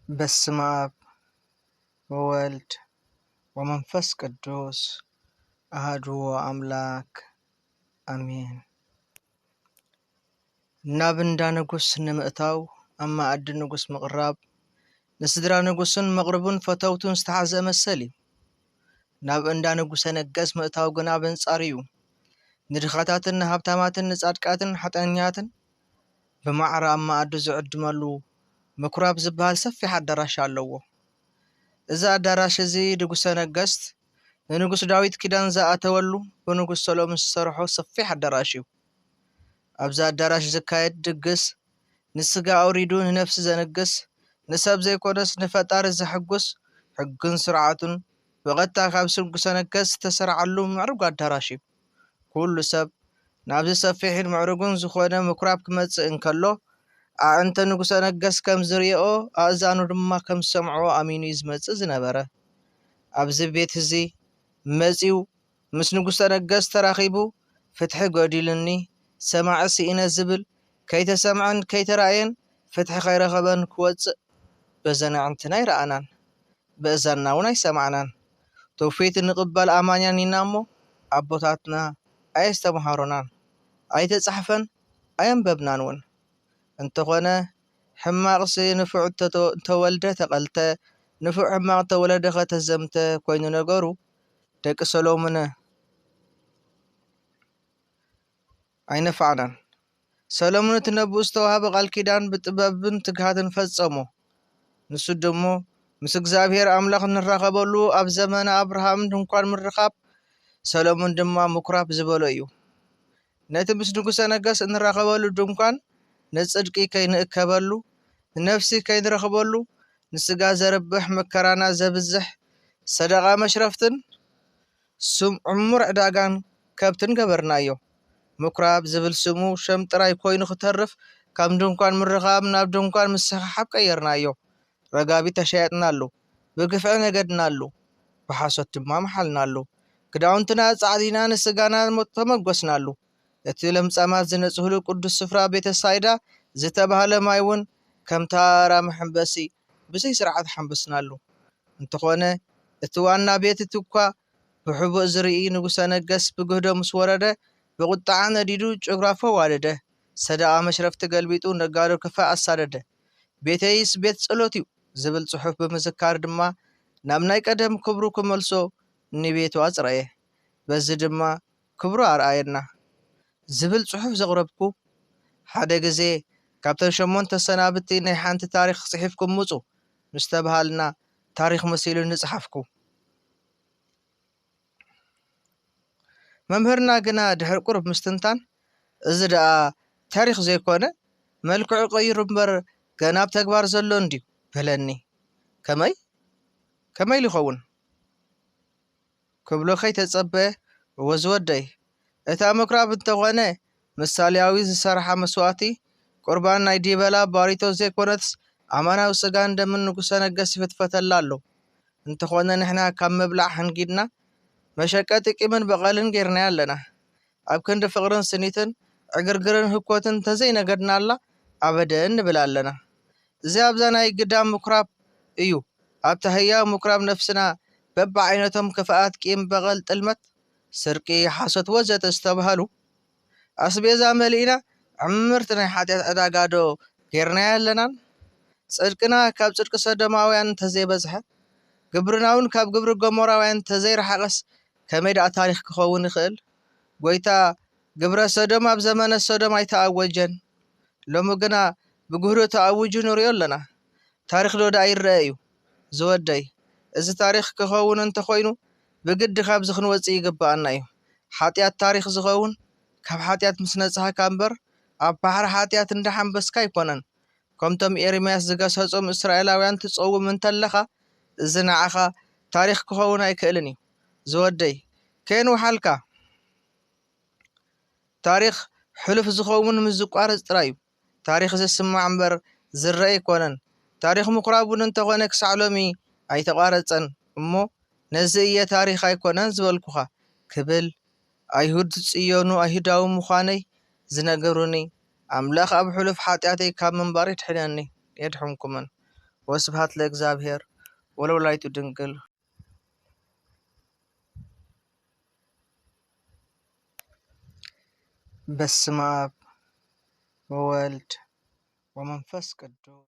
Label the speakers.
Speaker 1: በስመ አብ ወወልድ ወመንፈስ ቅዱስ አሐዱ አምላክ አሜን። ናብ እንዳ ንጉስ ንምእታው ኣብ ማኣዲ ንጉስ ምቕራብ ንስድራ ንጉስን መቕርቡን ፈተውቱን ዝተሓዘ መሰል እዩ። ናብ እንዳ ንጉሰ ነገስ ምእታው ግና ብንጻር እዩ። ንድኻታትን ንሃብታማትን ንጻድቃትን ሓጠኛትን ብማዕረ ኣብ ማኣዲ ዝዕድመሉ ምኩራብ ዝበሃል ሰፊሕ ኣዳራሽ ኣለዎ። እዚ ኣዳራሽ እዚ ንጉሰ ነገስት ንንጉስ ዳዊት ኪዳን ዝኣተወሉ ብንጉስ ሰሎሞን ዝሰርሖ ሰፊሕ ኣዳራሽ እዩ። ኣብዚ ኣዳራሽ ዝካየድ ድግስ ንስጋ ኣውሪዱ ንነፍሲ ዘንግስ ንሰብ ዘይኮነስ ንፈጣሪ ዘሐጉስ ሕግን ስርዓቱን ብቐጥታ ካብ ንጉሰ ነገስት ዝተሰርዓሉ ምዕሩግ ኣዳራሽ እዩ። ኩሉ ሰብ ናብዚ ሰፊሕን ምዕሩግን ዝኾነ ምኩራብ ክመጽእ እንከሎ ኣዕንተ ንጉሰ ነገስት ከም ዝርኦ ኣእዛኑ ድማ ከም ዝሰምዖ ኣሚኑ እዩ ዝመጽእ ዝነበረ። ኣብዚ ቤት እዚ መጺኡ ምስ ንጉሰ ነገስት ተራኺቡ ፍትሒ ጎዲሉኒ ሰማዕ ሲኢነ ዝብል ከይተሰምዐን ከይተረኣየን ፍትሒ ከይረኸበን ክወፅእ በዘናዕንትና ይረኣናን ብእዛንና እውን ኣይሰማዕናን። ትውፊት ንቕበል ኣማንያን ኢና እሞ ኣቦታትና ኣየስተምሃሩናን ኣይተጻሕፈን ኣየንበብናን እውን። እንተኾነ ሕማቕሲ ንፉዕ እንተወልደ ተቐልተ ንፉዕ ሕማቕ ተወለደ ኸተዘምተ ኮይኑ ነገሩ ደቂ ሰሎሞን ኣይነፋዕናን። ሰሎሞን እቲ ነብኡ ዝተዋሃበ ቃል ኪዳን ብጥበብን ትግሃትን ፈጸሞ። ንሱ ድሞ ምስ እግዚኣብሔር ኣምላኽ ንራኸበሉ ኣብ ዘመነ ኣብርሃም ድንኳን ምርኻብ ሰሎሞን ድማ ምኩራብ ዝበሎ እዩ። ነቲ ምስ ንጉሰ ነገስት እንራኸበሉ ድንኳን ንጽድቂ ከይንእከበሉ ንነፍሲ ከይንረኽበሉ ንስጋ ዘርብሕ መከራና ዘብዝሕ ሰደቓ መሽረፍትን ዕሙር ዕዳጋን ከብትን ገበርናዮ። ምኩራብ ዝብል ስሙ ሸም ጥራይ ኮይኑ ክተርፍ ካብ ድንኳን ምርኻብ ናብ ድንኳን ምስኽሓብ ቀየርናዮ። ረጋቢት ተሸየጥናሉ፣ ብግፍዒ ነገድናሉ፣ ብሓሶት ድማ መሓልናሉ። ክዳውንትና ጻዕዲና ንስጋና ተመጐስናሉ። እቲ ለምጻማት ዝነጽህሉ ቅዱስ ስፍራ ቤተ ሳይዳ ዝተባህለ ማይ እውን ከም ታራ መሐንበሲ ብዘይ ስርዓት ሓንበስናሉ። እንተኾነ እቲ ዋና ቤት እቲ እኳ ብሕቡእ ዝርኢ ንጉሰ ነገስት ብግህዶ ምስ ወረደ ብቁጣዓ ነዲዱ ጭጉራፎ ዋደደ። ሰደቓ መሽረፍቲ ገልቢጡ ነጋዶ ክፋእ ኣሳደደ። ቤተይስ ቤት ጸሎት እዩ ዝብል ጽሑፍ ብምዝካር ድማ ናብ ናይ ቀደም ክብሩ ክመልሶ ንቤቱ ኣጽረየ። በዚ ድማ ክብሩ ኣርኣየና ዝብል ጽሑፍ ዘቕረብኩ ሓደ ግዜ ካብተን 8 ሰናብቲ ናይ ሓንቲ ታሪክ ጽሒፍኩም ምፁ ምስ ተባሃልና ታሪክ መሲሉ ንጽሓፍኩ። መምህርና ግና ድሕሪ ቁርብ ምስትንታን እዚ ደኣ ታሪክ ዘይኮነ መልክዑ ቀይሩ እምበር ገና ኣብ ተግባር ዘሎ እንድዩ በለኒ። ከመይ ይኸውን ክብሎ ከይተጸበየ ወዝወደይ እታ ምኩራብ እንተኾነ ምሳሌያዊ ዝሰርሓ መስዋእቲ ቁርባን ናይ ዲበላ ባሪቶ ዘይኮነትስ ኣማናዊ ስጋ እንደምን ንጉሰ ነገስት ይፍትፈተላ ኣሎ። እንተኾነ ንሕና ካብ ምብላዕ ሕንጊድና መሸቀጢ ቂምን በቐልን ጌርናያ ኣለና። ኣብ ክንዲ ፍቕርን ስኒትን ዕግርግርን ህኮትን ተዘይነገድናላ ኣበደን ንብል ኣለና። እዚ ኣብዛ ናይ ግዳም ምኩራብ እዩ። ኣብታ ህያው ምኩራብ ነፍስና በብዓይነቶም ክፍኣት ቂም፣ በቐል፣ ጥልመት፣ ስርቂ፣ ሓሶት ወዘተ ዝተባሃሉ ኣስቤዛ መሊእና ዕምርቲ ናይ ሓጢኣት ዕዳጋዶ ጌርናያ ኣለናን። ጽድቅና ካብ ጽድቂ ሰዶማውያን እንተዘይበዝሐ ግብርና እውን ካብ ግብሪ ገሞራውያን እንተዘይረሓቐስ ከመይ ደኣ ታሪክ ክኸውን ይኽእል? ጎይታ ግብረ ሰዶም ኣብ ዘመነ ሰዶም ኣይተኣወጀን። ሎሚ ግና ብግህዶ ተኣውጁ ንሪኦ ኣለና። ታሪክ ዶ ደኣ ይርአ እዩ ዝወደይ። እዚ ታሪክ ክኸውን እንተኾይኑ ብግዲ ካብዚ ክንወፅእ ይግባአና እዩ። ሓጢኣት ታሪክ ዝኸውን ካብ ሓጢኣት ምስ ነጽሃካ እምበር ኣብ ባሕሪ ሓጢኣት እንዳሓንበስካ ኣይኮነን። ከምቶም ኤርምያስ ዝገሰጾም እስራኤላውያን ትጸውም እንተለኻ እዚ ንዓኻ ታሪክ ክኸውን ኣይክእልን እዩ ዝወደይ። ከየንወሓልካ ታሪክ ሕሉፍ ዝኸውን ምስ ዝቋረጽ ጥራይ እዩ። ታሪክ ዝስማዕ እምበር ዝርአ ኣይኮነን። ታሪክ ምኩራብ እውን እንተኾነ ክሳዕ ሎሚ ኣይተቋረጸን እሞ ነዚ እየ ታሪክ ኣይኮነን ዝበልኩኻ ክብል ኣይሁድ ጽዮኑ ኣይሁዳዊ ምዃነይ ዝነገሩኒ ኣምላኽ ኣብ ሕሉፍ ሓጢኣተይ ካብ ምንባር ይድሕነኒ የድሕንኩምን። ወስብሐት ለእግዚአብሔር ወለወላዲቱ ድንግል። በስመ አብ ወወልድ ወመንፈስ ቅዱስ